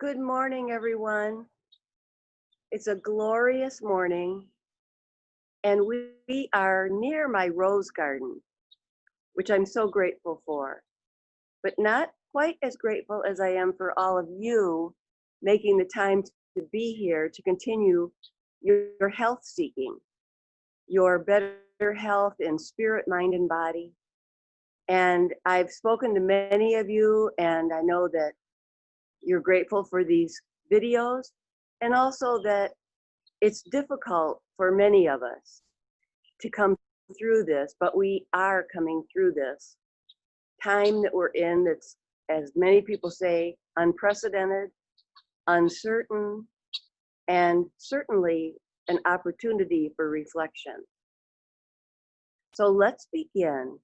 Good morning, everyone. It's a glorious morning, and we are near my rose garden, which I'm so grateful for, but not quite as grateful as I am for all of you making the time to be here to continue your health seeking, your better health in spirit, mind, and body. And I've spoken to many of you, and I know that you're grateful for these videos, and also that it's difficult for many of us to come through this, but we are coming through this time that we're in that's, as many people say, unprecedented, uncertain, and certainly an opportunity for reflection. So let's begin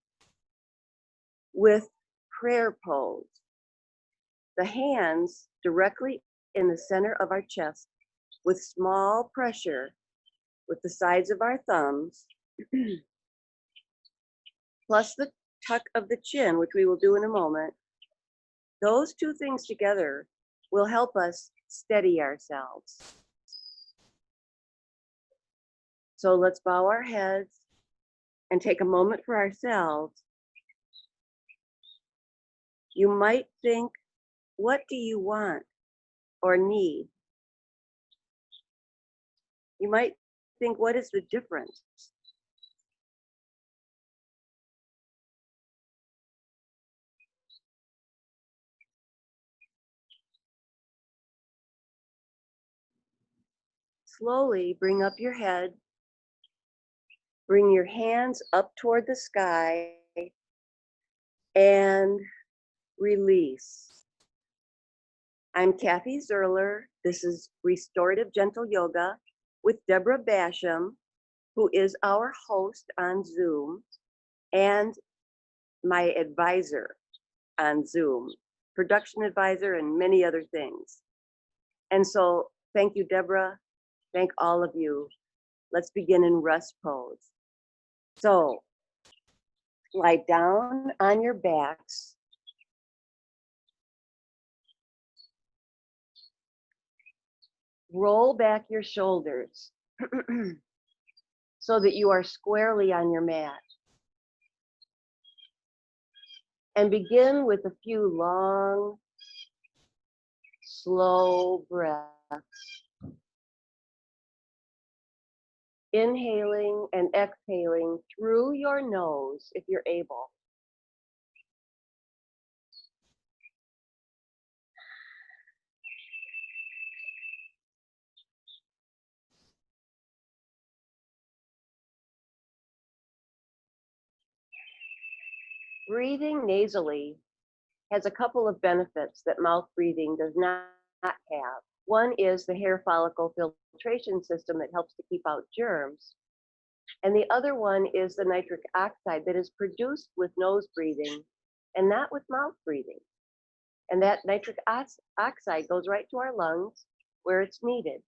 with prayer pose. The hands directly in the center of our chest with small pressure with the sides of our thumbs, plus the tuck of the chin, which we will do in a moment. Those two things together will help us steady ourselves. So let's bow our heads and take a moment for ourselves. You might think, what do you want or need? You might think, what is the difference? Slowly bring up your head, bring your hands up toward the sky, and release. I'm Kathy Zerler. This is Restorative Gentle Yoga with Deborah Basham, who is our host on Zoom and my advisor on Zoom, production advisor, and many other things. And so thank you, Deborah. Thank all of you. Let's begin in rest pose. So lie down on your backs. Roll back your shoulders so that you are squarely on your mat. And begin with a few long, slow breaths. Inhaling and exhaling through your nose if you're able. Breathing nasally has a couple of benefits that mouth breathing does not have. One is the hair follicle filtration system that helps to keep out germs. And the other one is the nitric oxide that is produced with nose breathing and not with mouth breathing. And that nitric oxide goes right to our lungs where it's needed.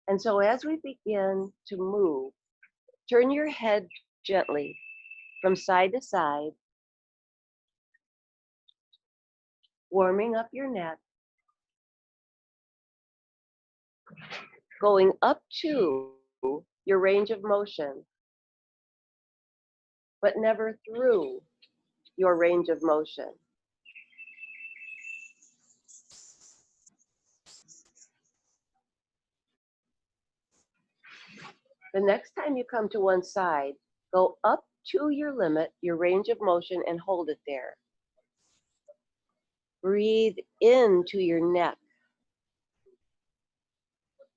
And so as we begin to move, turn your head gently from side to side, warming up your neck, going up to your range of motion, but never through your range of motion. The next time you come to one side, go up to your limit, your range of motion, and hold it there. Breathe into your neck,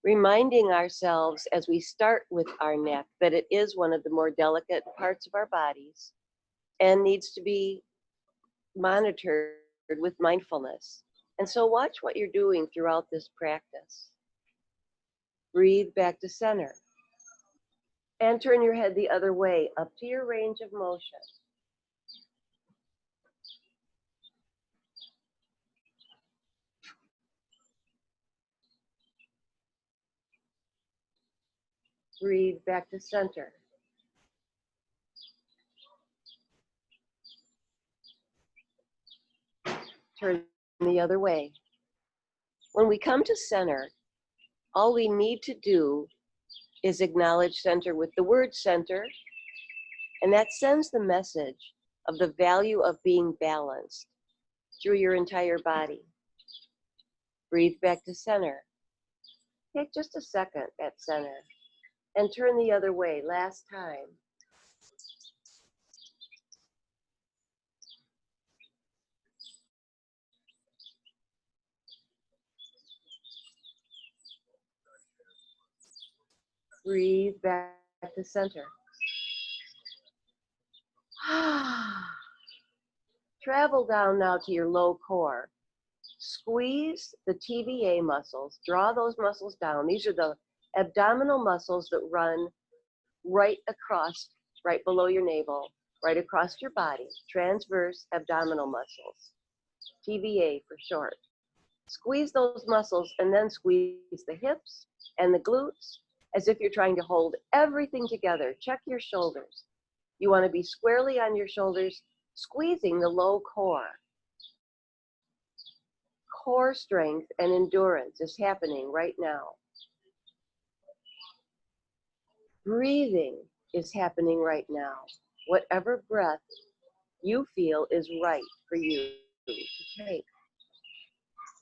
reminding ourselves as we start with our neck that it is one of the more delicate parts of our bodies and needs to be monitored with mindfulness. And so watch what you're doing throughout this practice. Breathe back to center. And turn your head the other way, up to your range of motion. Breathe back to center. Turn the other way. When we come to center, all we need to do is acknowledge center with the word center, and that sends the message of the value of being balanced through your entire body. Breathe back to center. Take just a second at center and turn the other way. Last time. Breathe back to center. Travel down now to your low core. Squeeze the TVA muscles. Draw those muscles down. These are the abdominal muscles that run right across, right below your navel, right across your body. Transverse abdominal muscles. TVA for short. Squeeze those muscles and then squeeze the hips and the glutes as if you're trying to hold everything together. Check your shoulders. You want to be squarely on your shoulders, squeezing the low core. Core strength and endurance is happening right now. Breathing is happening right now. Whatever breath you feel is right for you to take.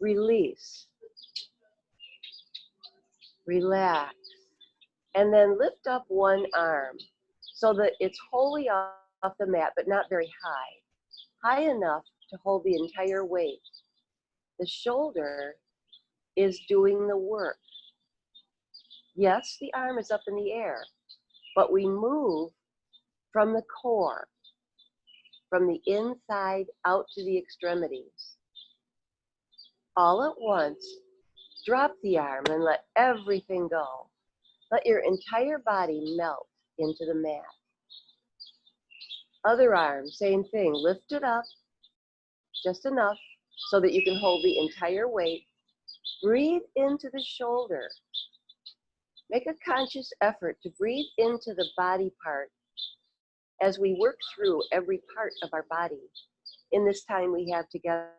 Release. Relax. And then lift up one arm so that it's wholly off the mat, but not very high. High enough to hold the entire weight. The shoulder is doing the work. Yes, the arm is up in the air, but we move from the core, from the inside out to the extremities. All at once, drop the arm and let everything go. Let your entire body melt into the mat. Other arm, same thing. Lift it up just enough so that you can hold the entire weight. Breathe into the shoulder. Make a conscious effort to breathe into the body part as we work through every part of our body in this time we have together.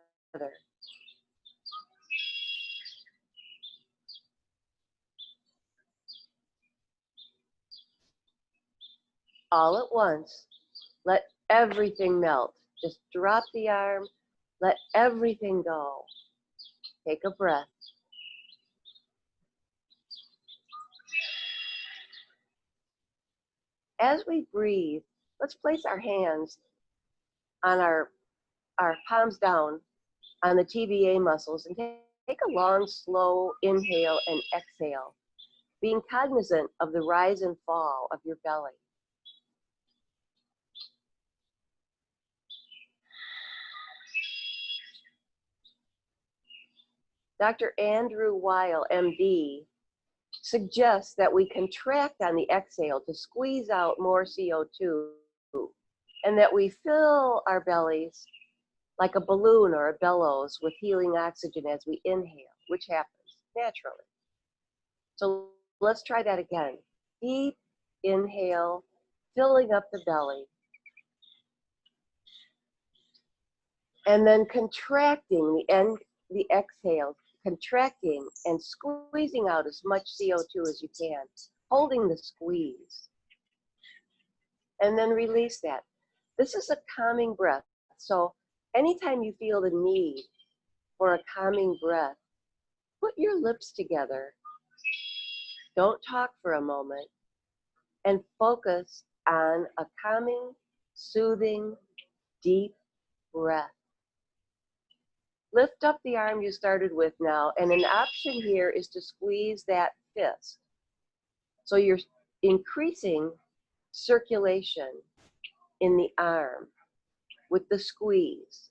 All at once, let everything melt. Just drop the arm, let everything go. Take a breath. As we breathe, let's place our hands on our palms down on the TVA muscles and take a long, slow inhale and exhale, being cognizant of the rise and fall of your belly. Dr. Andrew Weil, MD, suggests that we contract on the exhale to squeeze out more CO2 and that we fill our bellies like a balloon or a bellows with healing oxygen as we inhale, which happens naturally. So let's try that again. Deep inhale, filling up the belly. And then contracting the exhale, contracting and squeezing out as much CO2 as you can, holding the squeeze. And then release that. This is a calming breath. So anytime you feel the need for a calming breath, put your lips together. Don't talk for a moment and focus on a calming, soothing, deep breath. Lift up the arm you started with now, and an option here is to squeeze that fist. So you're increasing circulation in the arm with the squeeze.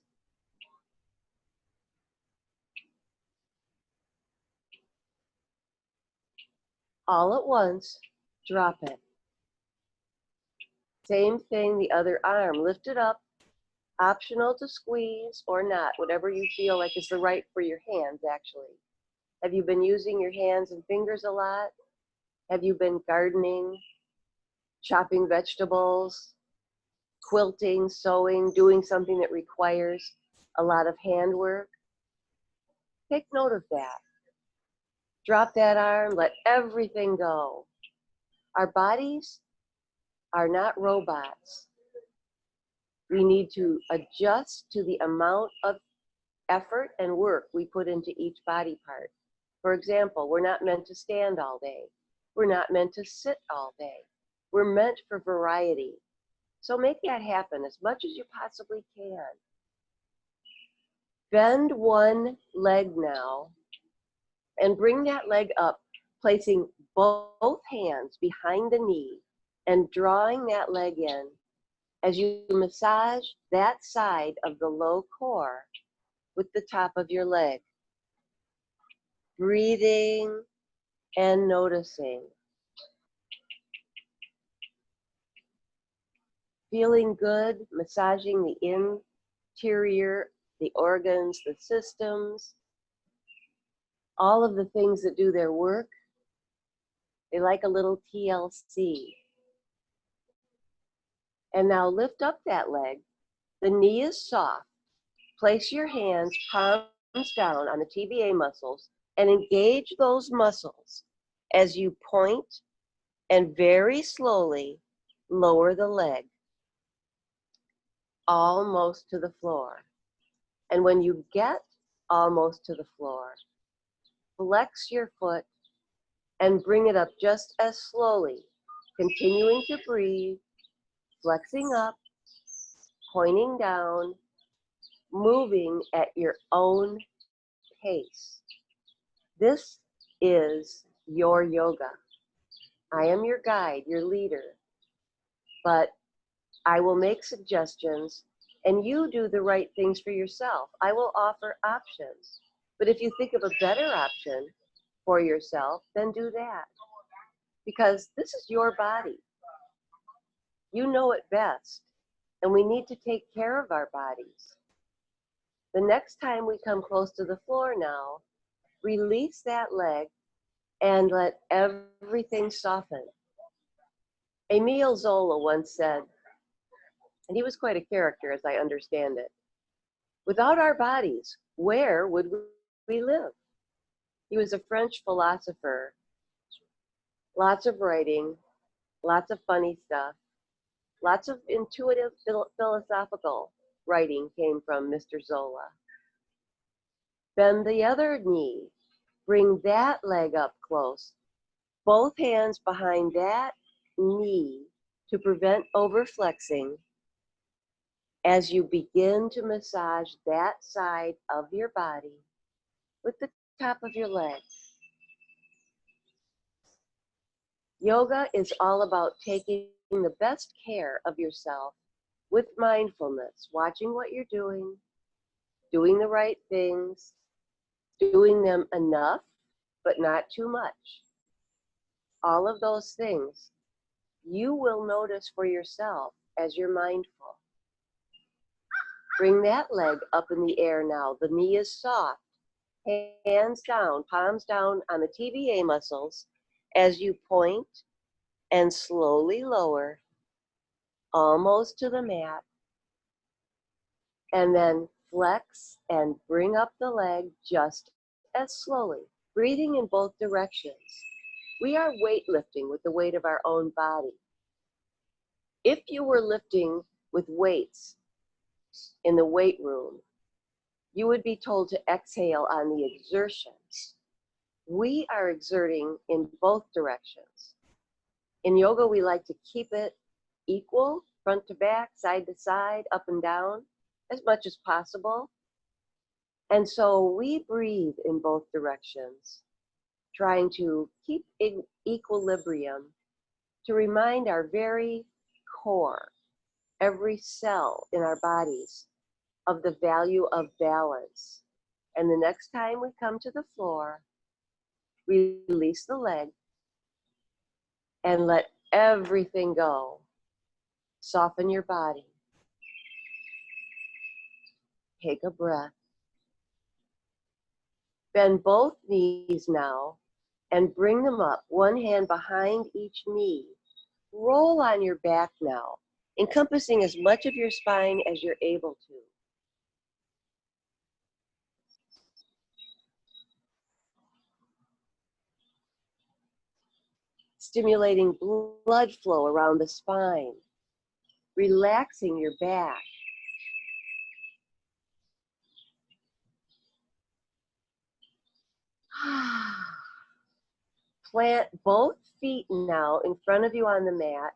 All at once, drop it. Same thing, the other arm. Lift it up. Optional to squeeze or not, whatever you feel like is the right for your hands, actually. Have you been using your hands and fingers a lot? Have you been gardening, chopping vegetables, quilting, sewing, doing something that requires a lot of handwork? Take note of that. Drop that arm, let everything go. Our bodies are not robots. We need to adjust to the amount of effort and work we put into each body part. For example, we're not meant to stand all day. We're not meant to sit all day. We're meant for variety. So make that happen as much as you possibly can. Bend one leg now and bring that leg up, placing both hands behind the knee and drawing that leg in as you massage that side of the low core with the top of your leg. Breathing and noticing. Feeling good, massaging the interior, the organs, the systems, all of the things that do their work. They like a little TLC. And now lift up that leg. The knee is soft. Place your hands palms down on the TBA muscles and engage those muscles as you point and very slowly lower the leg almost to the floor. And when you get almost to the floor, flex your foot and bring it up just as slowly, continuing to breathe, flexing up, pointing down, moving at your own pace. This is your yoga. I am your guide, your leader, but I will make suggestions and you do the right things for yourself. I will offer options, but if you think of a better option for yourself, then do that, because this is your body. You know it best, and we need to take care of our bodies. The next time we come close to the floor now, release that leg and let everything soften. Emile Zola once said, and he was quite a character as I understand it, without our bodies, where would we live? He was a French philosopher, lots of writing, lots of funny stuff, lots of intuitive philosophical writing came from Mr. Zola. Bend the other knee. Bring that leg up close. Both hands behind that knee to prevent overflexing as you begin to massage that side of your body with the top of your leg. Yoga is all about taking the best care of yourself with mindfulness, watching what you're doing the right things, doing them enough, but not too much. All of those things you will notice for yourself as you're mindful. Bring that leg up in the air now. The knee is soft. Hands down, palms down on the TBA muscles as you point and slowly lower almost to the mat. And then flex and bring up the leg just as slowly, breathing in both directions. We are weightlifting with the weight of our own body. If you were lifting with weights in the weight room, you would be told to exhale on the exertions. We are exerting in both directions. In yoga, we like to keep it equal, front to back, side to side, up and down, as much as possible. And so we breathe in both directions, trying to keep in equilibrium to remind our very core, every cell in our bodies, of the value of balance. And the next time we come to the floor, release the leg and let everything go. Soften your body. Take a breath. Bend both knees now and bring them up, one hand behind each knee. Roll on your back now, encompassing as much of your spine as you're able to. stimulating blood flow around the spine, relaxing your back. Plant both feet now in front of you on the mat.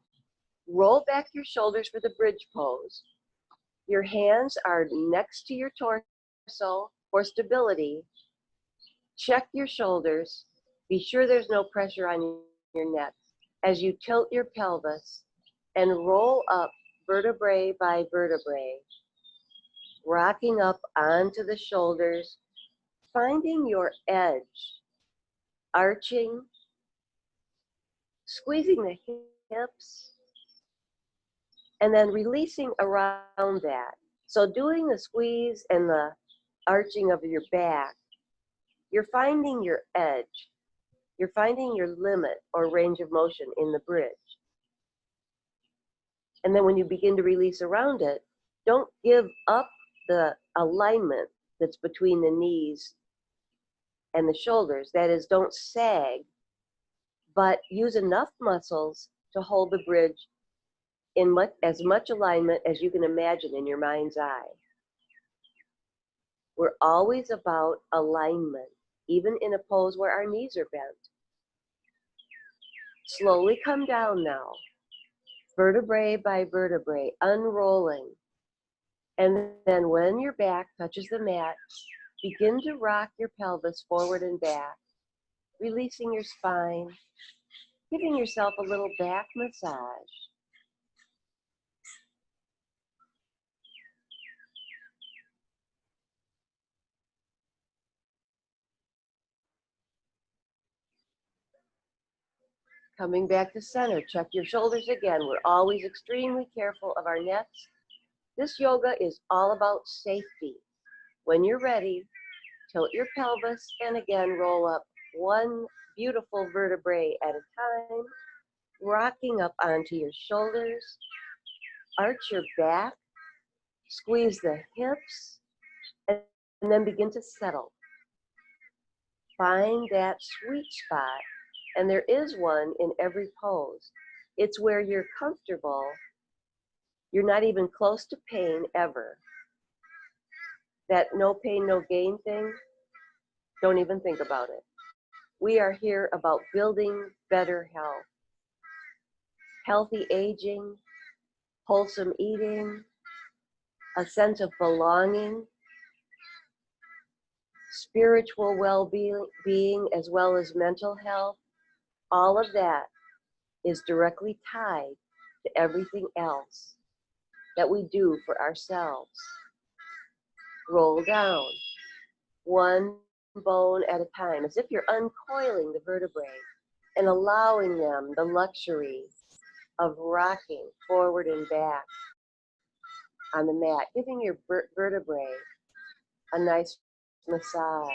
Roll back your shoulders for the bridge pose. Your hands are next to your torso for stability. Check your shoulders. Be sure there's no pressure on your neck as you tilt your pelvis and roll up vertebrae by vertebrae, rocking up onto the shoulders, finding your edge, arching, squeezing the hips, and then releasing around that. So doing the squeeze and the arching of your back, you're finding your edge. You're finding your limit or range of motion in the bridge. And then when you begin to release around it, don't give up the alignment that's between the knees and the shoulders. That is, don't sag, but use enough muscles to hold the bridge in as much alignment as you can imagine in your mind's eye. We're always about alignment, even in a pose where our knees are bent. Slowly come down now, vertebrae by vertebrae, unrolling. And then when your back touches the mat, begin to rock your pelvis forward and back, releasing your spine, giving yourself a little back massage. Coming back to center, check your shoulders again. We're always extremely careful of our necks. This yoga is all about safety. When you're ready, tilt your pelvis and again roll up one beautiful vertebrae at a time, rocking up onto your shoulders. Arch your back, squeeze the hips, and then begin to settle. Find that sweet spot, and there is one in every pose. It's where you're comfortable. You're not even close to pain ever. That no pain, no gain thing, don't even think about it. We are here about building better health. Healthy aging, wholesome eating, a sense of belonging, spiritual well-being as well as mental health. All of that is directly tied to everything else that we do for ourselves. Roll down, one bone at a time, as if you're uncoiling the vertebrae and allowing them the luxury of rocking forward and back on the mat, giving your vertebrae a nice massage.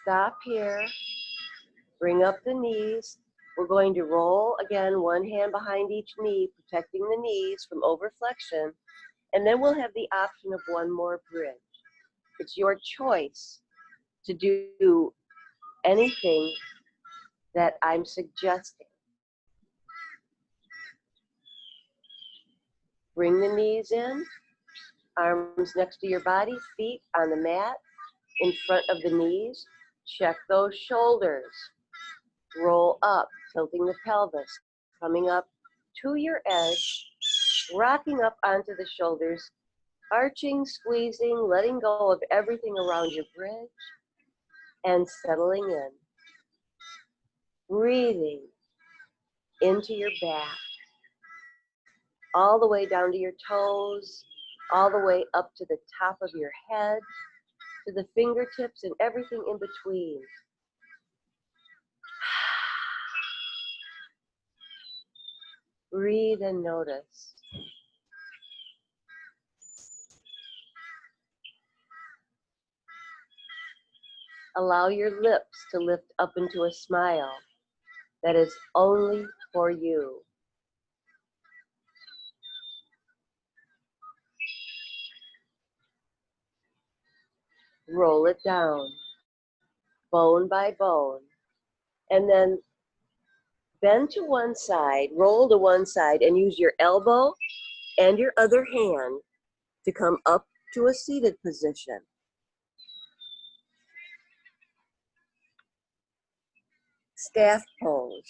Stop here, bring up the knees. We're going to roll again, one hand behind each knee, protecting the knees from overflexion, and then we'll have the option of one more bridge. It's your choice to do anything that I'm suggesting. Bring the knees in, arms next to your body, feet on the mat, in front of the knees. Check those shoulders. Roll up, tilting the pelvis, coming up to your edge, rocking up onto the shoulders, arching, squeezing, letting go of everything around your bridge, and settling in. Breathing into your back, all the way down to your toes, all the way up to the top of your head, to the fingertips and everything in between. Breathe and notice. Allow your lips to lift up into a smile that is only for you. Roll it down, bone by bone, and then bend to one side, roll to one side, and use your elbow and your other hand to come up to a seated position. Staff pose.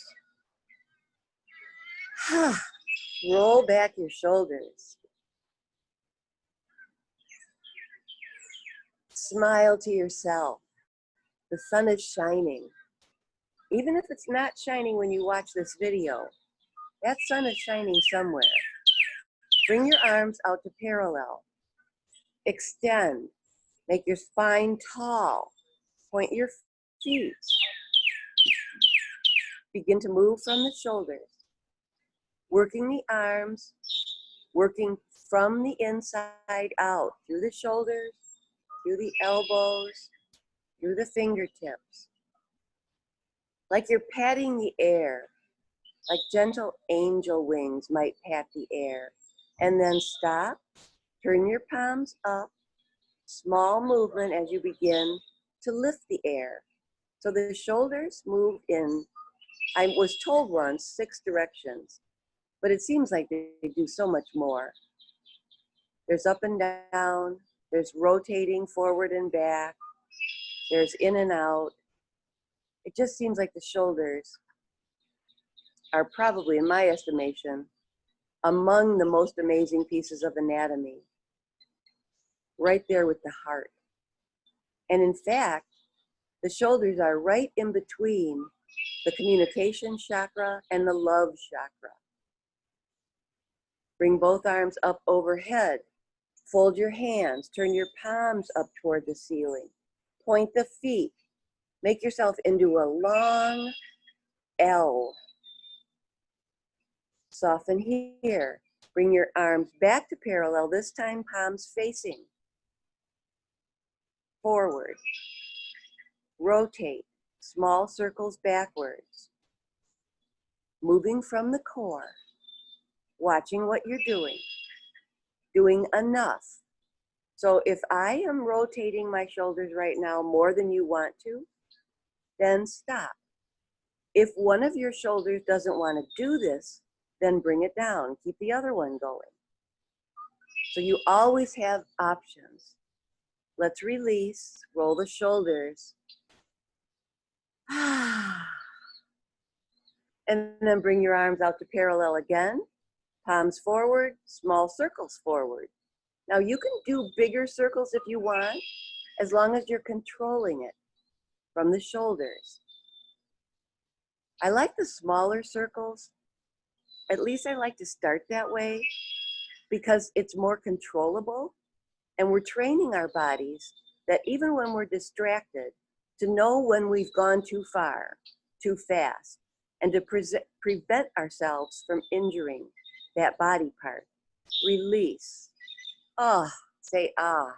Roll back your shoulders. Smile to yourself. The sun is shining. Even if it's not shining when you watch this video, that sun is shining somewhere. Bring your arms out to parallel. Extend. Make your spine tall. Point your feet. Begin to move from the shoulders. Working the arms, working from the inside out, through the shoulders, through the elbows, through the fingertips. Like you're patting the air, like gentle angel wings might pat the air. And then stop, turn your palms up, small movement as you begin to lift the air. So the shoulders move in, I was told once, 6 directions, but it seems like they do so much more. There's up and down, there's rotating forward and back, there's in and out. It just seems like the shoulders are probably, in my estimation, among the most amazing pieces of anatomy, right there with the heart. And in fact, the shoulders are right in between the communication chakra and the love chakra. Bring both arms up overhead. Fold your hands, turn your palms up toward the ceiling. Point the feet. Make yourself into a long L. Soften here. Bring your arms back to parallel, this time palms facing. Forward. Rotate. Small circles backwards. Moving from the core. Watching what you're doing. Doing enough. So if I am rotating my shoulders right now more than you want to, then stop. If one of your shoulders doesn't want to do this, then bring it down. Keep the other one going. So you always have options. Let's release, roll the shoulders. And then bring your arms out to parallel again. Palms forward, small circles forward. Now you can do bigger circles if you want, as long as you're controlling it from the shoulders. I like the smaller circles. At least I like to start that way because it's more controllable, and we're training our bodies that even when we're distracted, to know when we've gone too far, too fast, and to prevent ourselves from injuring that body part. Release. Ah, say ah.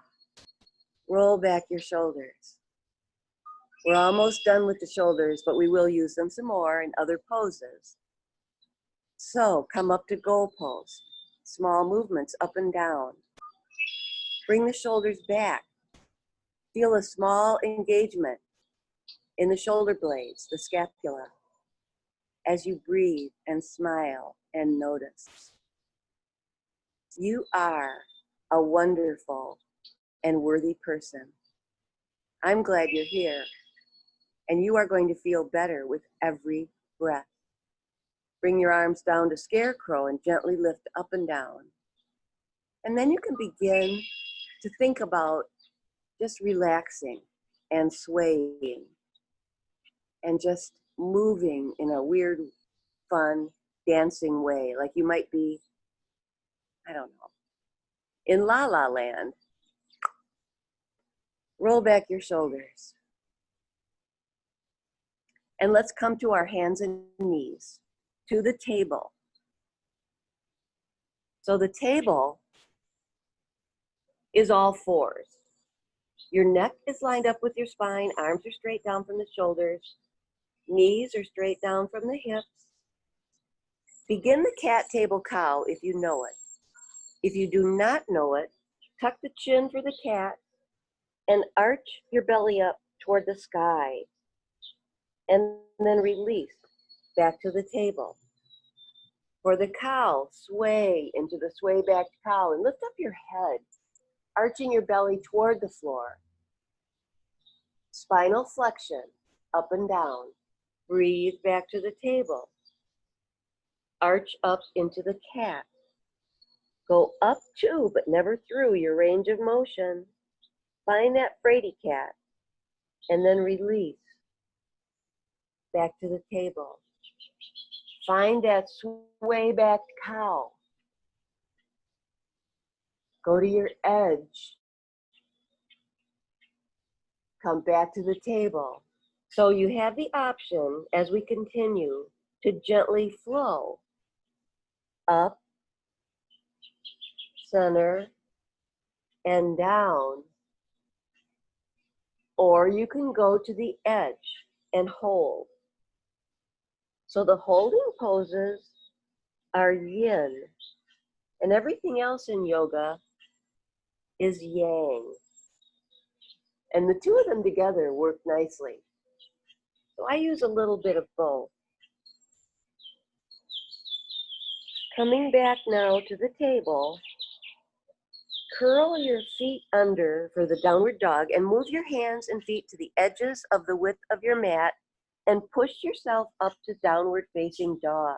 Roll back your shoulders. We're almost done with the shoulders, but we will use them some more in other poses. So come up to goal pose. Small movements up and down. Bring the shoulders back. Feel a small engagement in the shoulder blades, the scapula, as you breathe and smile and notice. You are a wonderful and worthy person. I'm glad you're here, and you are going to feel better with every breath. Bring your arms down to scarecrow and gently lift up and down. And then you can begin to think about just relaxing and swaying and just moving in a weird, fun, dancing way, like you might be, I don't know, in La La Land. Roll back your shoulders. And let's come to our hands and knees, to the table. So the table is all fours. Your neck is lined up with your spine, arms are straight down from the shoulders, knees are straight down from the hips. Begin the cat table cow if you know it. If you do not know it, tuck the chin for the cat, and arch your belly up toward the sky, and then release back to the table. For the cow, sway into the sway-backed cow and lift up your head, arching your belly toward the floor. Spinal flexion, up and down. Breathe back to the table. Arch up into the cat. Go up to, but never through your range of motion. Find that fraidy cat, and then release back to the table. Find that sway-backed cow. Go to your edge. Come back to the table. So you have the option, as we continue, to gently flow up, center, and down. Or you can go to the edge and hold. So the holding poses are yin, and everything else in yoga is yang. And the two of them together work nicely. So I use a little bit of both. Coming back now to the table, curl your feet under for the downward dog and move your hands and feet to the edges of the width of your mat and push yourself up to downward facing dog.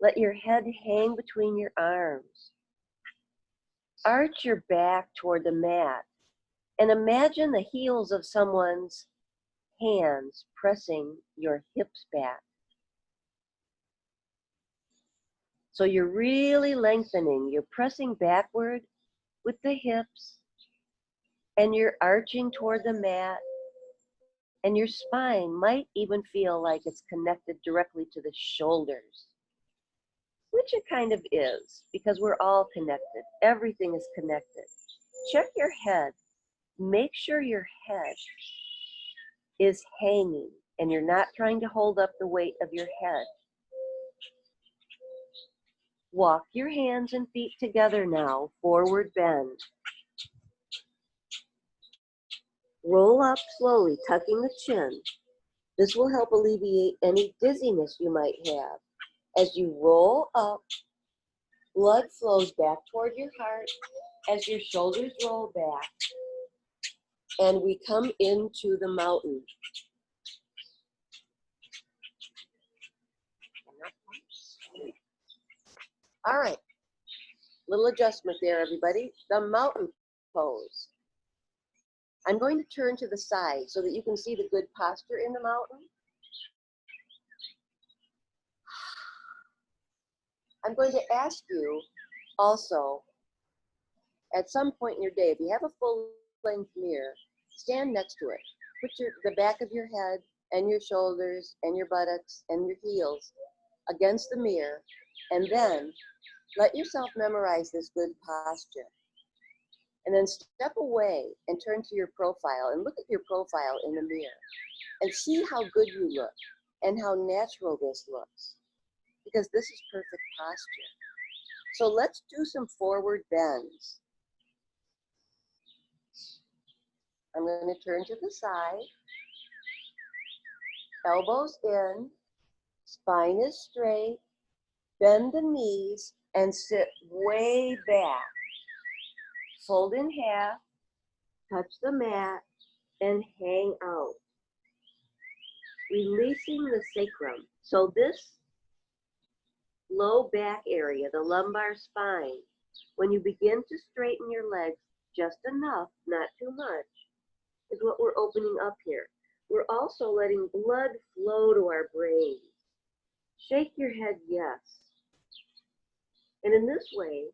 Let your head hang between your arms. Arch your back toward the mat and imagine the heels of someone's hands pressing your hips back. So you're really lengthening. You're pressing backward with the hips, and you're arching toward the mat, and your spine might even feel like it's connected directly to the shoulders, which it kind of is, because we're all connected. Everything is connected. Check your head. Make sure your head is hanging, and you're not trying to hold up the weight of your head. Walk your hands and feet together now, forward bend. Roll up slowly, tucking the chin. This will help alleviate any dizziness you might have. As you roll up, blood flows back toward your heart as your shoulders roll back, and we come into the mountain. All right, little adjustment there, everybody. The mountain pose. I'm going to turn to the side so that you can see the good posture in the mountain. I'm going to ask you also, at some point in your day, if you have a full-length mirror, stand next to it. Put the back of your head and your shoulders and your buttocks and your heels against the mirror, and then let yourself memorize this good posture. And then step away and turn to your profile and look at your profile in the mirror and see how good you look and how natural this looks, because this is perfect posture. So let's do some forward bends. I'm going to turn to the side, elbows in, spine is straight, bend the knees and sit way back. Fold in half, touch the mat, and hang out. Releasing the sacrum. So this low back area, the lumbar spine, when you begin to straighten your legs just enough, not too much, is what we're opening up here. We're also letting blood flow to our brain. Shake your head yes. And in this way,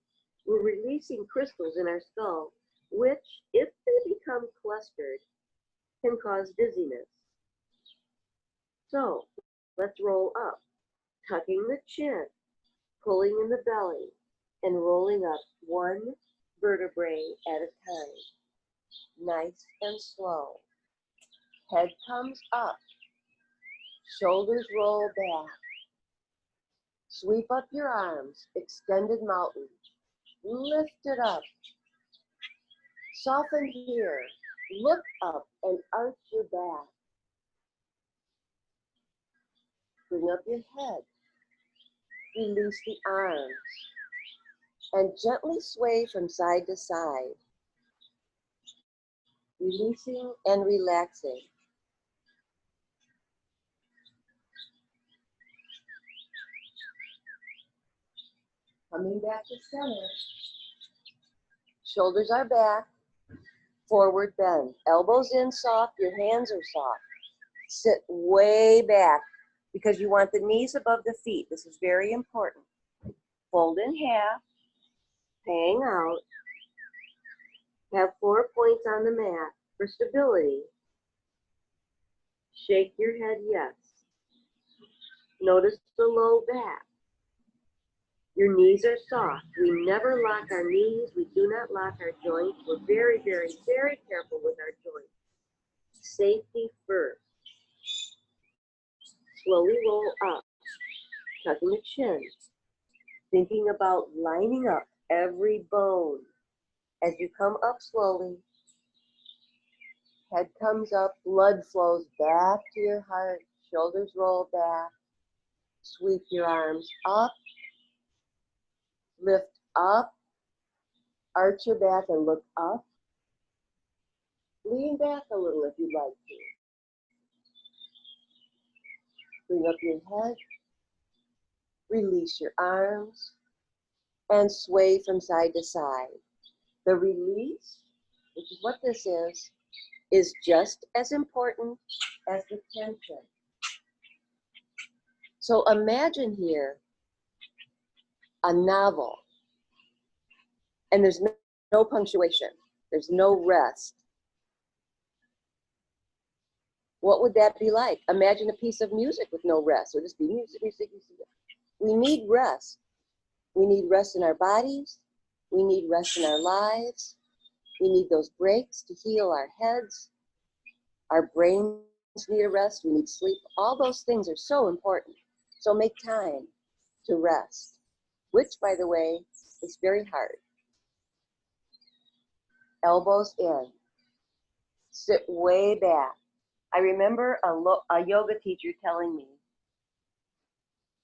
we're releasing crystals in our skull, which, if they become clustered, can cause dizziness. So let's roll up, tucking the chin, pulling in the belly, and rolling up one vertebrae at a time. Nice and slow. Head comes up, shoulders roll back. Sweep up your arms, extended mountain. Lift it up. Soften here. Look up and arch your back. Bring up your head. Release the arms. And gently sway from side to side. Releasing and relaxing. Coming back to center. Shoulders are back. Forward bend. Elbows in soft. Your hands are soft. Sit way back because you want the knees above the feet. This is very important. Fold in half. Hang out. Have 4 points on the mat for stability. Shake your head yes. Notice the low back. Your knees are soft. We never lock our knees. We do not lock our joints. We're very, very, very careful with our joints. Safety first. Slowly roll up, tucking the chin. Thinking about lining up every bone. As you come up slowly, head comes up, blood flows back to your heart, shoulders roll back. Sweep your arms up, lift up, arch your back and look up. Lean back a little if you'd like to. Bring up your head, release your arms, and sway from side to side. The release, which is what this is just as important as the tension. So imagine here a novel, and there's no punctuation, there's no rest. What would that be like? Imagine a piece of music with no rest. It would just be music, music, music. We need rest. We need rest in our bodies. We need rest in our lives. We need those breaks to heal our heads. Our brains need a rest. We need sleep. All those things are so important. So make time to rest, which, by the way, is very hard. Elbows in. Sit way back. I remember a yoga teacher telling me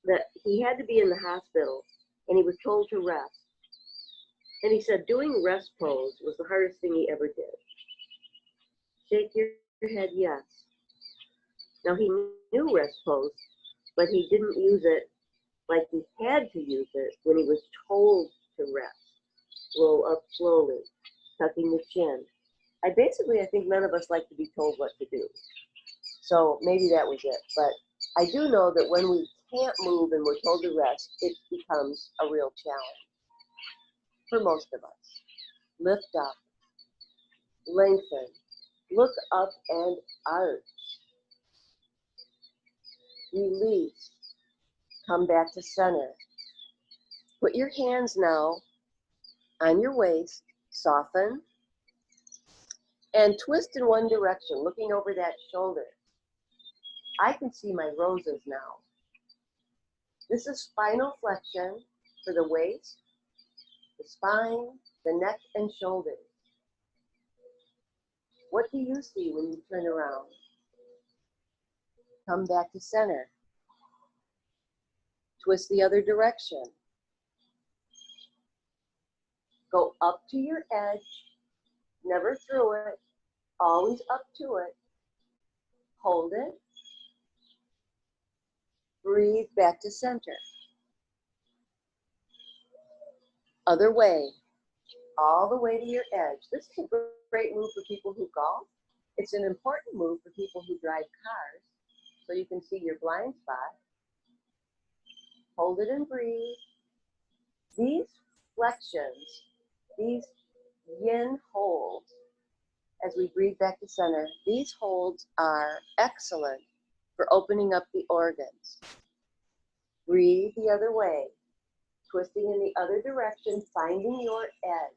that he had to be in the hospital and he was told to rest. And he said doing rest pose was the hardest thing he ever did. Shake your head yes. Now he knew rest pose, but he didn't use it like he had to use it when he was told to rest. Roll up slowly, tucking the chin. I think none of us like to be told what to do. So maybe that was it. But I do know that when we can't move and we're told to rest, it becomes a real challenge for most of us. Lift up, lengthen, look up and arch. Release, come back to center. Put your hands now on your waist, soften, and twist in one direction, looking over that shoulder. I can see my roses now. This is spinal flexion for the waist, the spine, the neck, and shoulders. What do you see when you turn around? Come back to center. Twist the other direction. Go up to your edge, never through it, always up to it. Hold it. Breathe back to center. Other way, all the way to your edge. This is a great move for people who golf. It's an important move for people who drive cars, so you can see your blind spot. Hold it and breathe. These flexions, these yin holds, as we breathe back to center, these holds are excellent for opening up the organs. Breathe the other way, twisting in the other direction, finding your edge.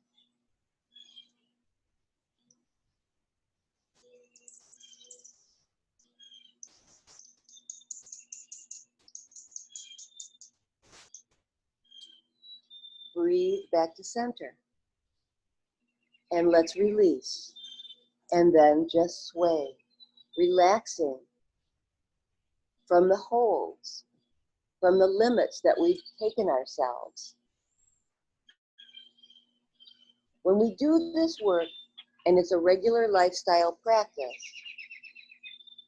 Breathe back to center. And let's release. And then just sway, relaxing from the holds, from the limits that we've taken ourselves. When we do this work, and it's a regular lifestyle practice,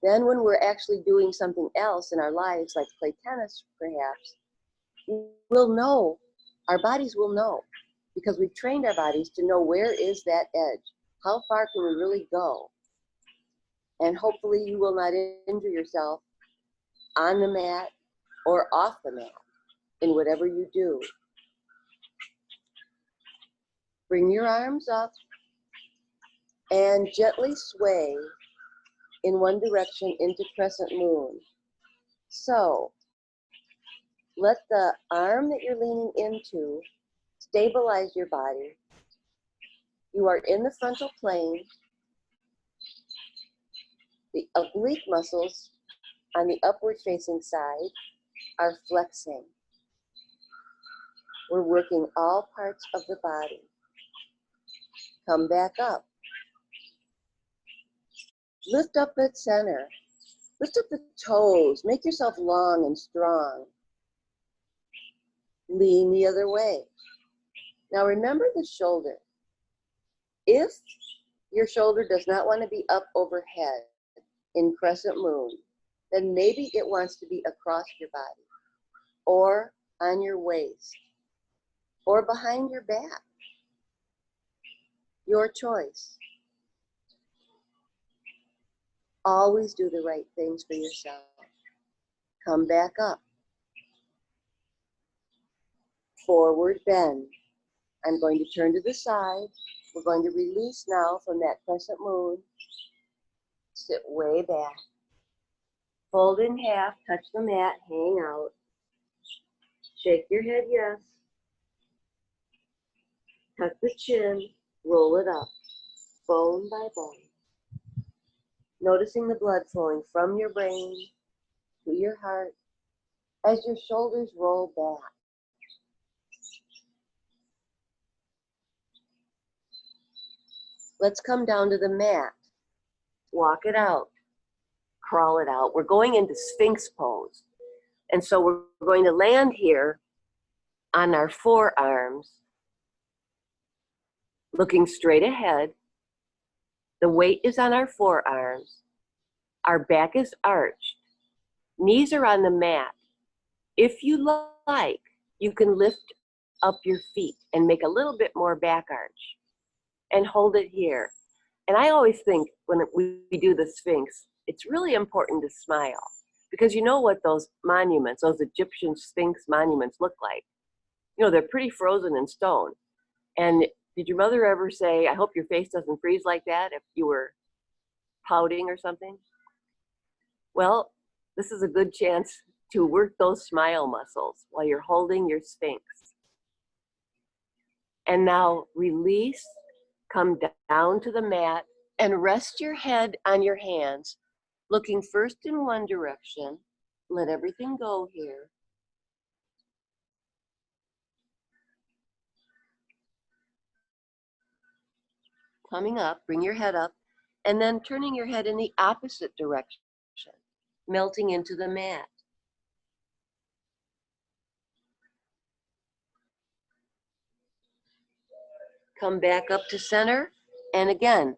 then when we're actually doing something else in our lives, like play tennis perhaps, we'll know, our bodies will know, because we've trained our bodies to know where is that edge. How far can we really go? And hopefully you will not injure yourself on the mat or off the mat in whatever you do. Bring your arms up and gently sway in one direction into crescent moon. So let the arm that you're leaning into stabilize your body. You are in the frontal plane. The oblique muscles on the upward facing side are flexing. We're working all parts of the body. Come back up. Lift up at center. Lift up the toes. Make yourself long and strong. Lean the other way. Now remember the shoulder. If your shoulder does not want to be up overhead in crescent moon, then maybe it wants to be across your body or on your waist or behind your back. Your choice. Always do the right things for yourself. Come back up. Forward bend. I'm going to turn to the side. We're going to release now from that crescent moon. Sit way back. Fold in half, touch the mat, hang out. Shake your head yes. Tuck the chin, roll it up, bone by bone. Noticing the blood flowing from your brain to your heart as your shoulders roll back. Let's come down to the mat. Walk it out. Crawl it out. We're going into Sphinx pose. And so we're going to land here on our forearms, looking straight ahead. The weight is on our forearms. Our back is arched. Knees are on the mat. If you like, you can lift up your feet and make a little bit more back arch and hold it here. And I always think when we do the Sphinx, it's really important to smile, because you know what those monuments, those Egyptian Sphinx monuments look like. You know, they're pretty frozen in stone. And did your mother ever say, I hope your face doesn't freeze like that if you were pouting or something? Well, this is a good chance to work those smile muscles while you're holding your Sphinx. And now release, come down to the mat and rest your head on your hands, looking first in one direction. Let everything go here. Coming up, bring your head up, and then turning your head in the opposite direction, melting into the mat. Come back up to center, and again,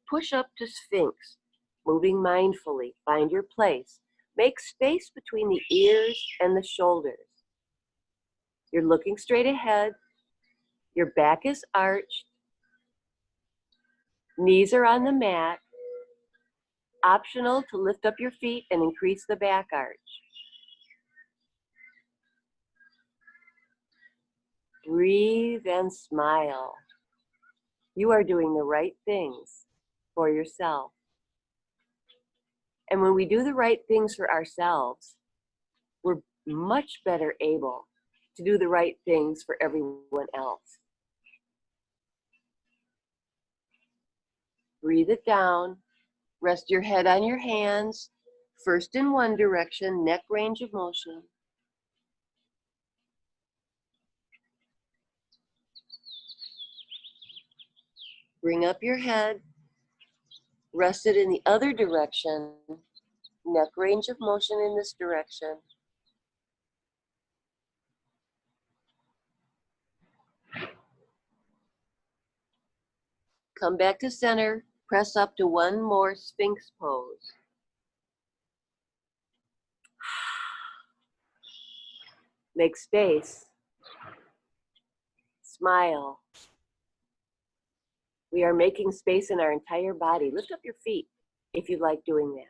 push up to Sphinx, moving mindfully. Find your place. Make space between the ears and the shoulders. You're looking straight ahead. Your back is arched. Knees are on the mat. Optional to lift up your feet and increase the back arch. Breathe and smile. You are doing the right things for yourself. And when we do the right things for ourselves, we're much better able to do the right things for everyone else. Breathe it down. Rest your head on your hands, first in one direction, neck range of motion. Bring up your head. Rest it in the other direction, neck range of motion in this direction. Come back to center, press up to one more Sphinx pose. Make space. Smile. We are making space in our entire body. Lift up your feet if you like doing that.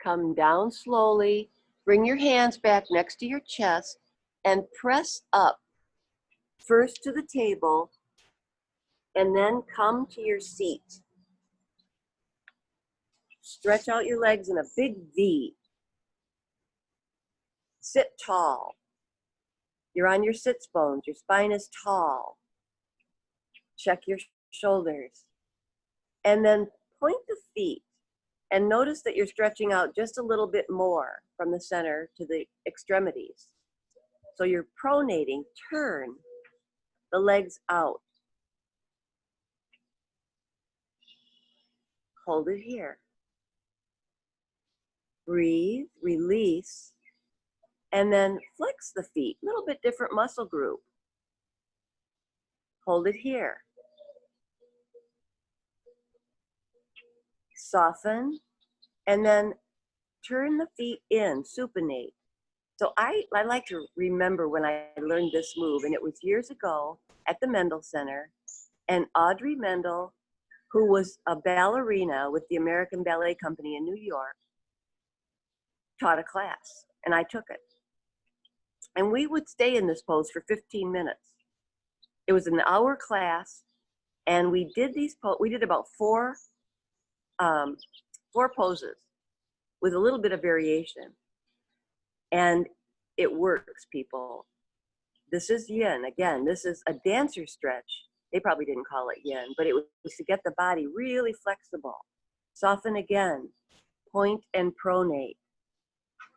Come down slowly. Bring your hands back next to your chest and press up first to the table and then come to your seat. Stretch out your legs in a big V. Sit tall. You're on your sits bones. Your spine is tall. Check your shoulders. And then point the feet and notice that you're stretching out just a little bit more from the center to the extremities. So you're pronating. Turn the legs out. Hold it here. Breathe, release, and then flex the feet. A little bit different muscle group. Hold it here. Soften, and then turn the feet in, supinate. So I like to remember when I learned this move, and it was years ago at the Mendel Center, and Audrey Mendel, who was a ballerina with the American Ballet Company in New York, taught a class, and I took it. And we would stay in this pose for 15 minutes. It was an hour class, and we did we did about four poses with a little bit of variation. And it works, people. This is yin. Again, this is a dancer stretch. They probably didn't call it yin, but it was to get the body really flexible. Soften again. Point and pronate.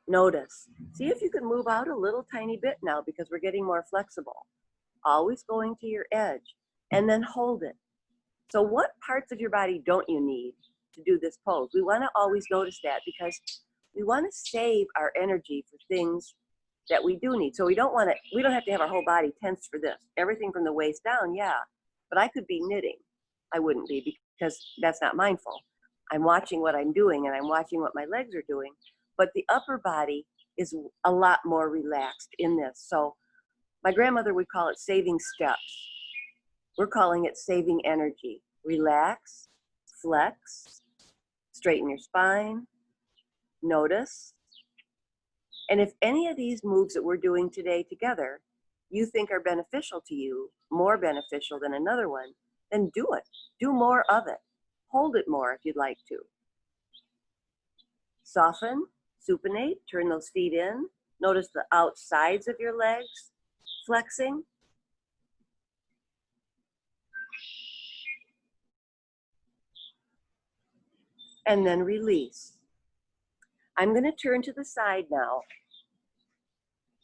Notice. See if you can move out a little tiny bit now because we're getting more flexible. Always going to your edge. And then hold it. So what parts of your body don't you need to do this pose? We want to always notice that because we want to save our energy for things that we do need. So we don't have to have our whole body tense for this. Everything from the waist down, yeah. But I could be knitting. I wouldn't be because that's not mindful. I'm watching what I'm doing and I'm watching what my legs are doing. But the upper body is a lot more relaxed in this. So my grandmother would call it saving steps. We're calling it saving energy. Relax, flex, straighten your spine, notice. And if any of these moves that we're doing today together you think are beneficial to you, more beneficial than another one, then do it. Do more of it. Hold it more if you'd like to. Soften, supinate, turn those feet in. Notice the outsides of your legs flexing. And then release. I'm going to turn to the side now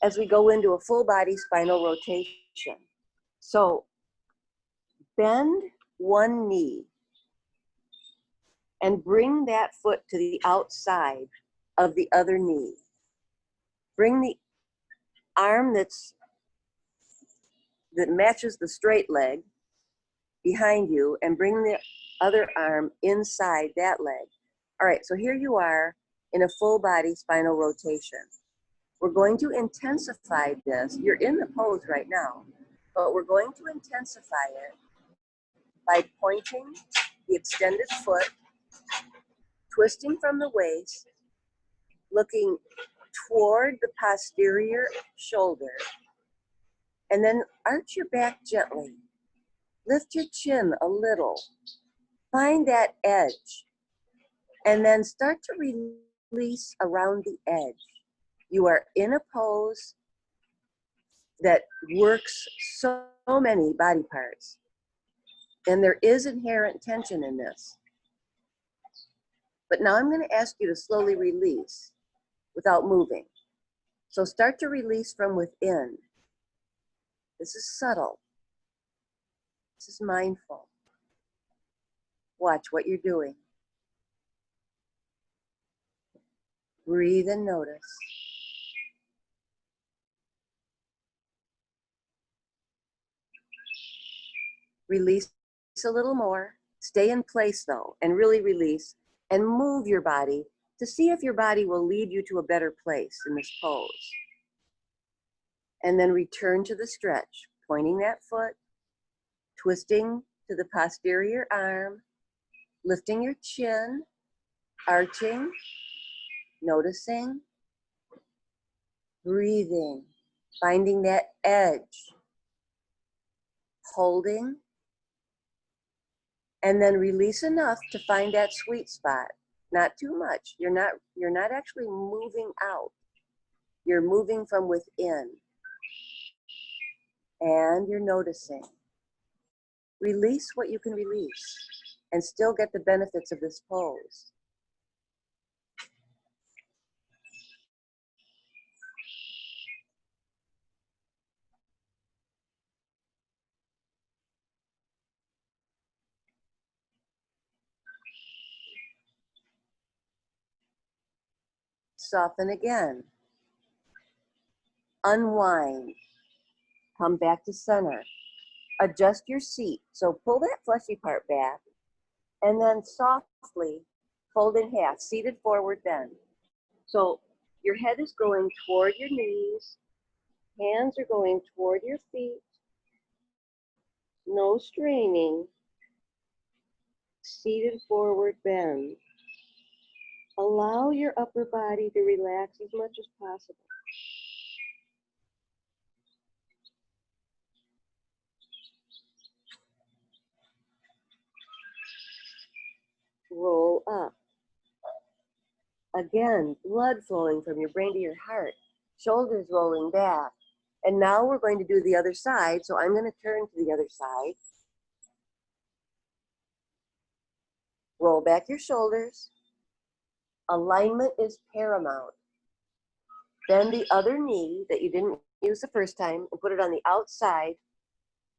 as we go into a full body spinal rotation. So bend one knee and bring that foot to the outside of the other knee. Bring the arm that matches the straight leg behind you and bring the other arm inside that leg. All right, so here you are in a full body spinal rotation. We're going to intensify this. You're in the pose right now, but we're going to intensify it by pointing the extended foot, twisting from the waist, looking toward the posterior shoulder, and then arch your back gently. Lift your chin a little. Find that edge, and then start to release around the edge. You are in a pose that works so many body parts, and there is inherent tension in this. But now I'm going to ask you to slowly release without moving. So start to release from within. This is subtle. This is mindful. Watch what you're doing. Breathe and notice. Release a little more. Stay in place though, and really release, and move your body to see if your body will lead you to a better place in this pose. And then return to the stretch, pointing that foot, twisting to the posterior arm, lifting your chin, arching, noticing, breathing, finding that edge, holding, and then release enough to find that sweet spot. Not too much. You're not actually moving out. You're moving from within. And you're noticing. Release what you can release and still get the benefits of this pose. Soften again. Unwind. Come back to center. Adjust your seat. So pull that fleshy part back and then softly fold in half, seated forward bend. So your head is going toward your knees, hands are going toward your feet, no straining, seated forward bend. Allow your upper body to relax as much as possible. Roll up. Again, blood flowing from your brain to your heart, shoulders rolling back. And now we're going to do the other side, so I'm going to turn to the other side. Roll back your shoulders. Alignment is paramount. Bend the other knee that you didn't use the first time and put it on the outside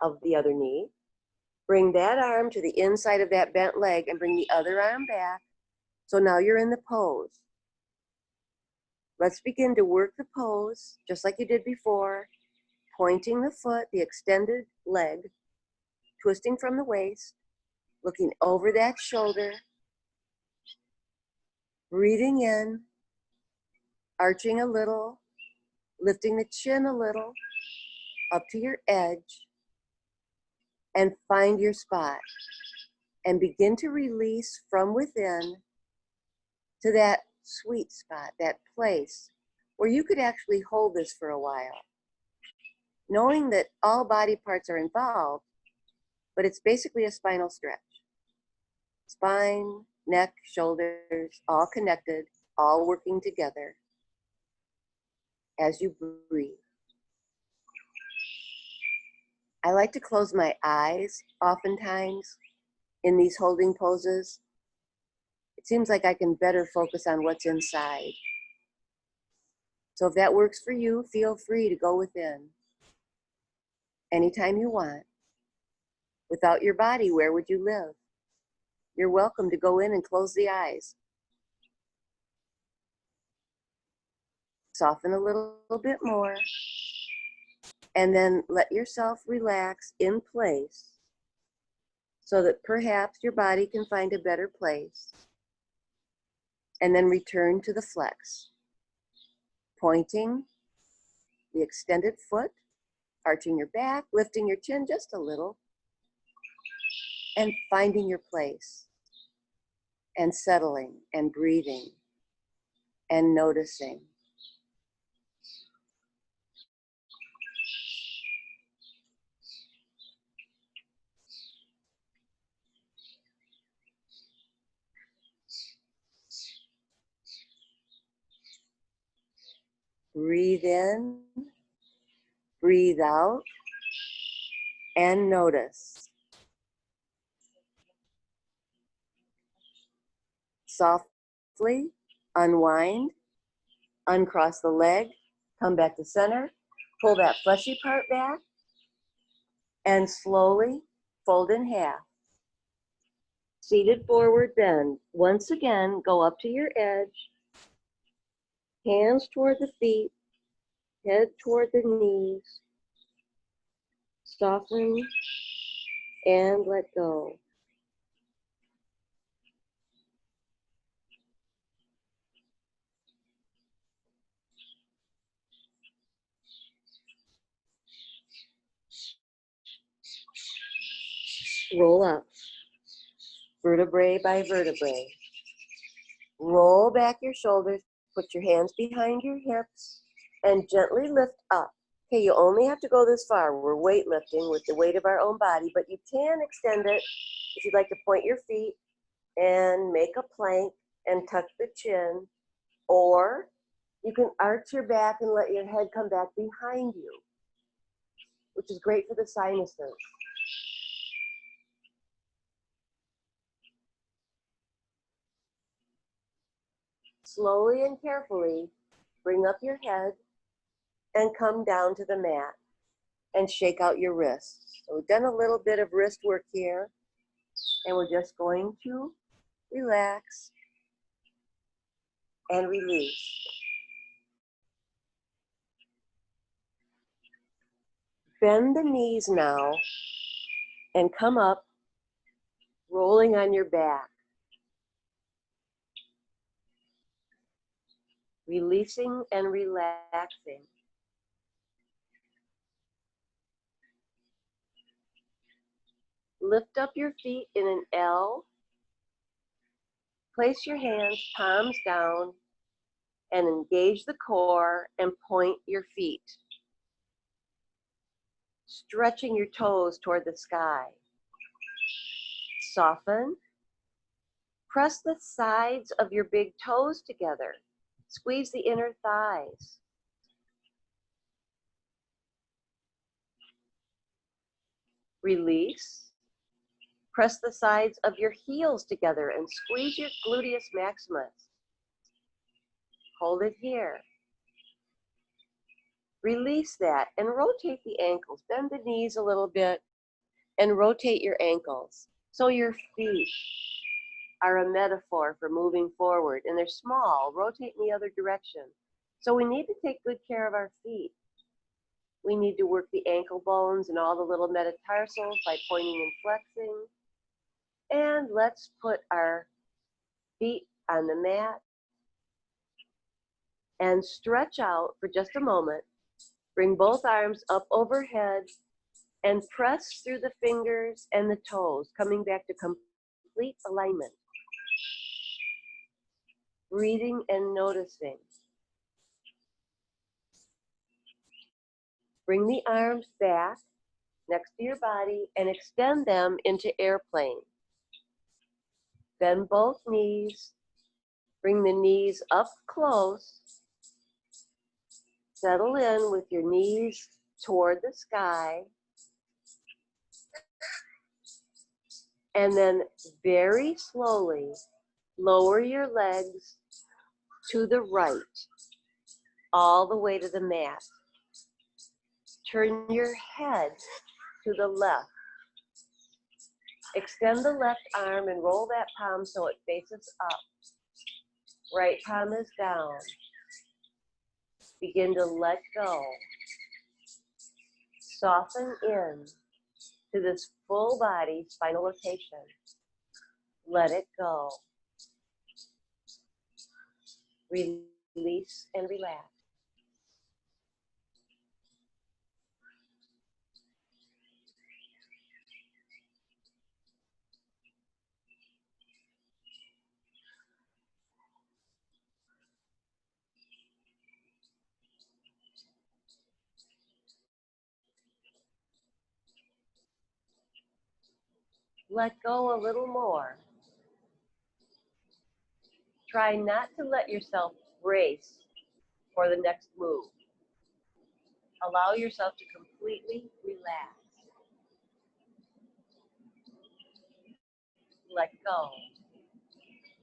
of the other knee. Bring that arm to the inside of that bent leg and bring the other arm back. So now you're in the pose. Let's begin to work the pose just like you did before, pointing the foot, the extended leg, twisting from the waist, looking over that shoulder, breathing in, arching a little, lifting the chin a little, up to your edge, and find your spot. And begin to release from within to that sweet spot, that place where you could actually hold this for a while. Knowing that all body parts are involved, but it's basically a spinal stretch. Spine, neck, shoulders, all connected, all working together as you breathe. I like to close my eyes oftentimes in these holding poses. It seems like I can better focus on what's inside. So if that works for you, feel free to go within anytime you want. Without your body, where would you live? You're welcome to go in and close the eyes. Soften a little bit more. And then let yourself relax in place so that perhaps your body can find a better place. And then return to the flex. Pointing the extended foot, arching your back, lifting your chin just a little, and finding your place, and settling, and breathing, and noticing. Breathe in, breathe out, and notice. Softly unwind, uncross the leg, Come back to center, pull that fleshy part back, and slowly fold in half. Seated forward bend. Once again, go up to your edge, hands toward the feet, head toward the knees. Soften and let go. Roll up, vertebrae by vertebrae. Roll back your shoulders, put your hands behind your hips, and gently lift up. Okay, you only have to go this far. We're weightlifting with the weight of our own body, but you can extend it if you'd like to point your feet and make a plank and tuck the chin, or you can arch your back and let your head come back behind you, which is great for the sinuses. Slowly and carefully, bring up your head and come down to the mat and shake out your wrists. So we've done a little bit of wrist work here, and we're just going to relax and release. Bend the knees now and come up, rolling on your back. Releasing and relaxing. Lift up your feet in an L. Place your hands palms down and engage the core and point your feet. Stretching your toes toward the sky. Soften. Press the sides of your big toes together. Squeeze the inner thighs. Release. Press the sides of your heels together and squeeze your gluteus maximus. Hold it here. Release that and rotate the ankles. Bend the knees a little bit and rotate your ankles. So your feet are a metaphor for moving forward, and they're small. Rotate in the other direction. So we need to take good care of our feet. We need to work the ankle bones and all the little metatarsals by pointing and flexing. And let's put our feet on the mat and stretch out for just a moment. Bring both arms up overhead and press through the fingers and the toes, coming back to complete alignment. Breathing and noticing. Bring the arms back next to your body and extend them into airplane. Bend both knees. Bring the knees up close. Settle in with your knees toward the sky. And then very slowly lower your legs to the right, all the way to the mat. Turn your head to the left. Extend the left arm and roll that palm so it faces up. Right palm is down. Begin to let go. Soften in to this full body spinal rotation. Let it go. Release and relax. Let go a little more. Try not to let yourself brace for the next move. Allow yourself to completely relax. Let go.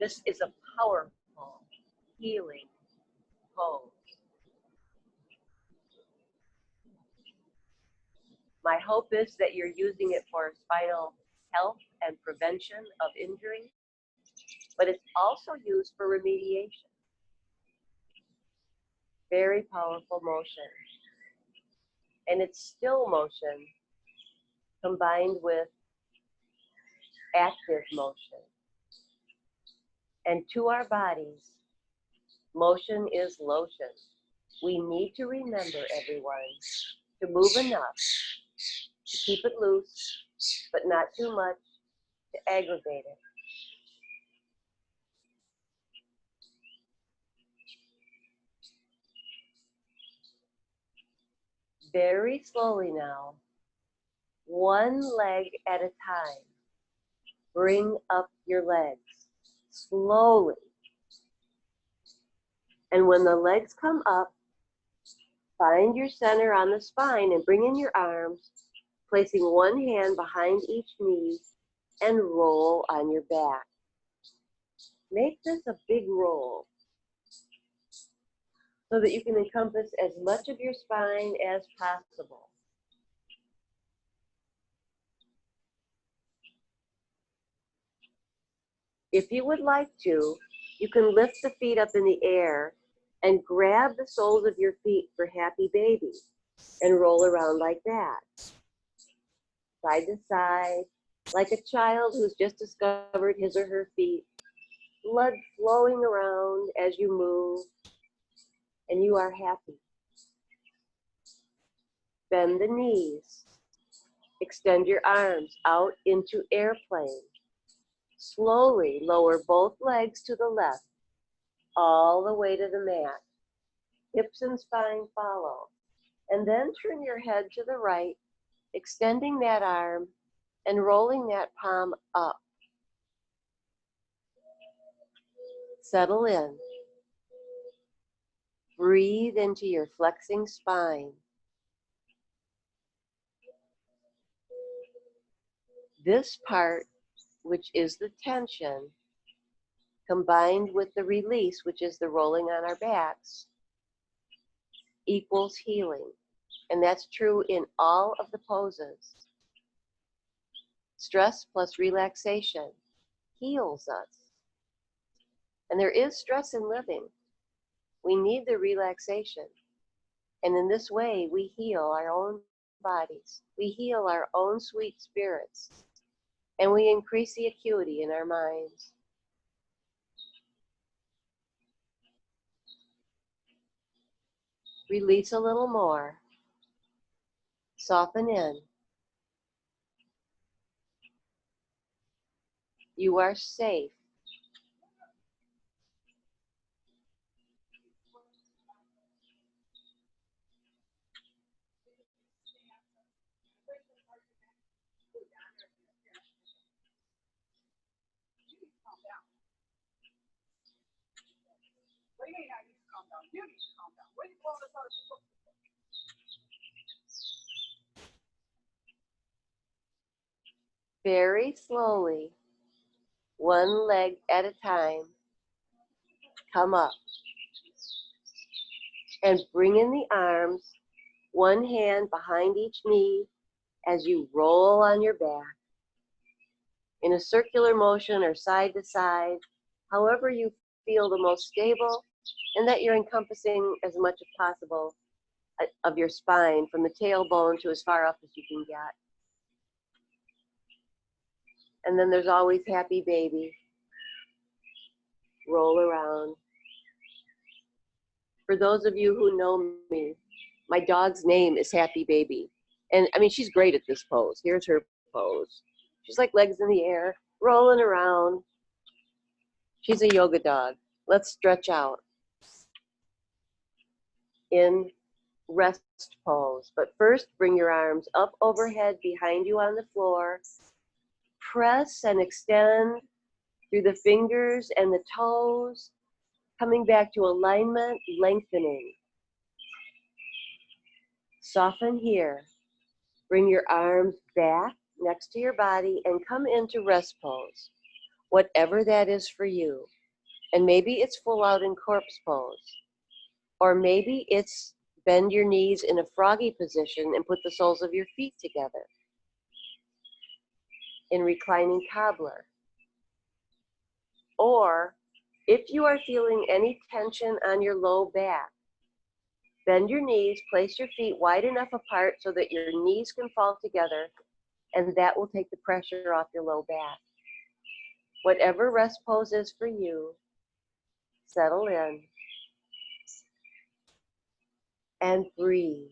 This is a powerful healing pose. My hope is that you're using it for spinal health and prevention of injury, but it's also used for remediation. Very powerful motion. And it's still motion combined with active motion. And to our bodies, motion is lotion. We need to remember, everyone, to move enough to keep it loose, but not too much to aggravate it. Very slowly now, one leg at a time. Bring up your legs slowly. And when the legs come up, find your center on the spine and bring in your arms, placing one hand behind each knee and roll on your back. Make this a big roll so that you can encompass as much of your spine as possible. If you would like to, you can lift the feet up in the air and grab the soles of your feet for happy baby and roll around like that. Side to side, like a child who's just discovered his or her feet. Blood flowing around as you move, and you are happy. Bend the knees. Extend your arms out into airplane. Slowly lower both legs to the left, all the way to the mat. Hips and spine follow. And then turn your head to the right, extending that arm and rolling that palm up. Settle in. Breathe into your flexing spine. This part, which is the tension, combined with the release, which is the rolling on our backs, equals healing. And that's true in all of the poses. Stress plus relaxation heals us. And there is stress in living. We need the relaxation. And in this way, we heal our own bodies. We heal our own sweet spirits. And we increase the acuity in our minds. Release a little more. Soften in. You are safe. Very slowly, one leg at a time, come up. And bring in the arms, one hand behind each knee as you roll on your back. In a circular motion or side to side, however you feel the most stable, and that you're encompassing as much as possible of your spine from the tailbone to as far up as you can get. And then there's always happy baby. Roll around. For those of you who know me, my dog's name is Happy Baby. And I mean, she's great at this pose. Here's her pose. She's like legs in the air, rolling around. She's a yoga dog. Let's stretch out in rest pose. But first, bring your arms up overhead behind you on the floor. Press and extend through the fingers and the toes, coming back to alignment, lengthening. Soften here. Bring your arms back next to your body and come into rest pose, whatever that is for you. And maybe it's full out in corpse pose, or maybe it's Bend your knees in a froggy position and put the soles of your feet together in reclining cobbler. Or if you are feeling any tension on your low back, bend your knees, place your feet wide enough apart so that your knees can fall together, and that will take the pressure off your low back. Whatever rest pose is for you, settle in and breathe.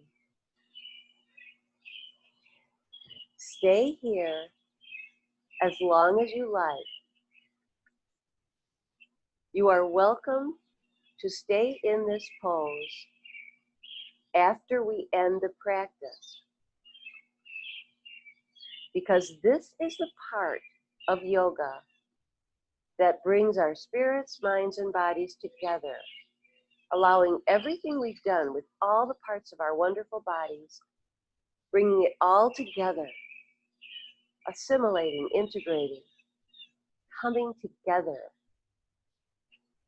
Stay here as long as you like. You are welcome to stay in this pose after we end the practice, because this is the part of yoga that brings our spirits, minds, and bodies together, allowing everything we've done with all the parts of our wonderful bodies, bringing it all together, assimilating, integrating, coming together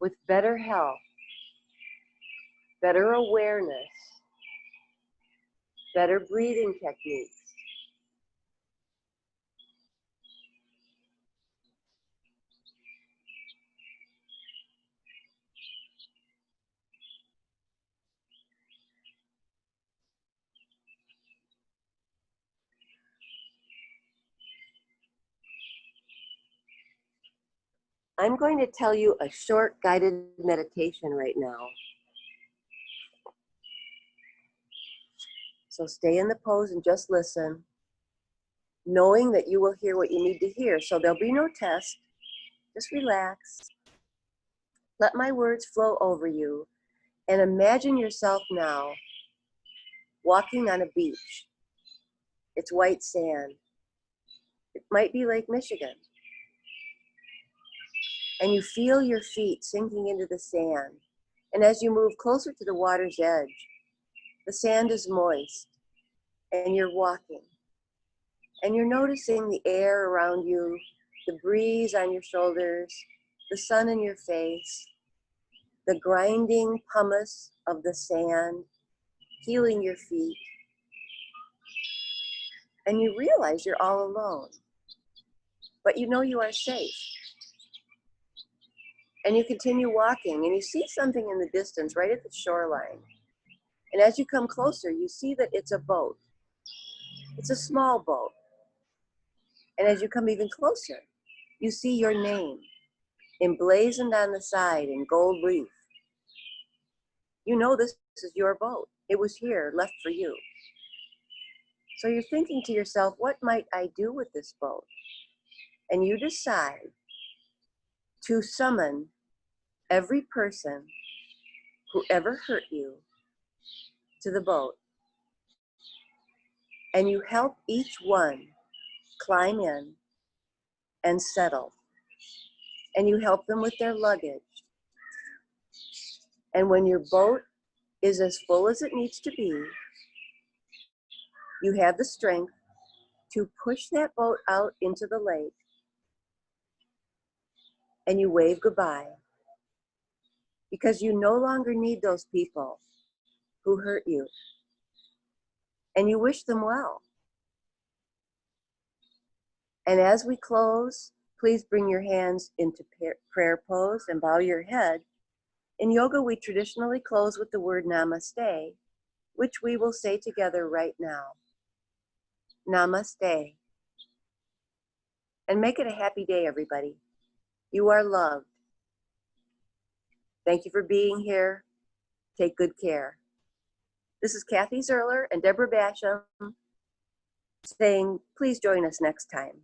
with better health, better awareness, better breathing techniques. I'm going to tell you a short guided meditation right now. So stay in the pose and just listen, knowing that you will hear what you need to hear. So there'll be no test. Just relax. Let my words flow over you, and imagine yourself now walking on a beach. It's white sand. It might be Lake Michigan. And you feel your feet sinking into the sand. And as you move closer to the water's edge, the sand is moist, and you're walking. And you're noticing the air around you, the breeze on your shoulders, the sun in your face, the grinding pumice of the sand, healing your feet. And you realize you're all alone, but you know you are safe. And you continue walking, and you see something in the distance right at the shoreline. And as you come closer, you see that it's a boat. It's a small boat. And as you come even closer, you see your name emblazoned on the side in gold leaf. You know this is your boat. It was here, left for you. So you're thinking to yourself, what might I do with this boat? And you decide to summon every person who ever hurt you to the boat. And you help each one climb in and settle. And you help them with their luggage. And when your boat is as full as it needs to be, you have the strength to push that boat out into the lake, and you wave goodbye, because you no longer need those people who hurt you, and you wish them well. And as we close, please bring your hands into prayer pose and bow your head. In yoga, we traditionally close with the word namaste, which we will say together right now. Namaste. And make it a happy day, everybody. You are loved. Thank you for being here. Take good care. This is Kathy Zerler and Deborah Basham saying, please join us next time.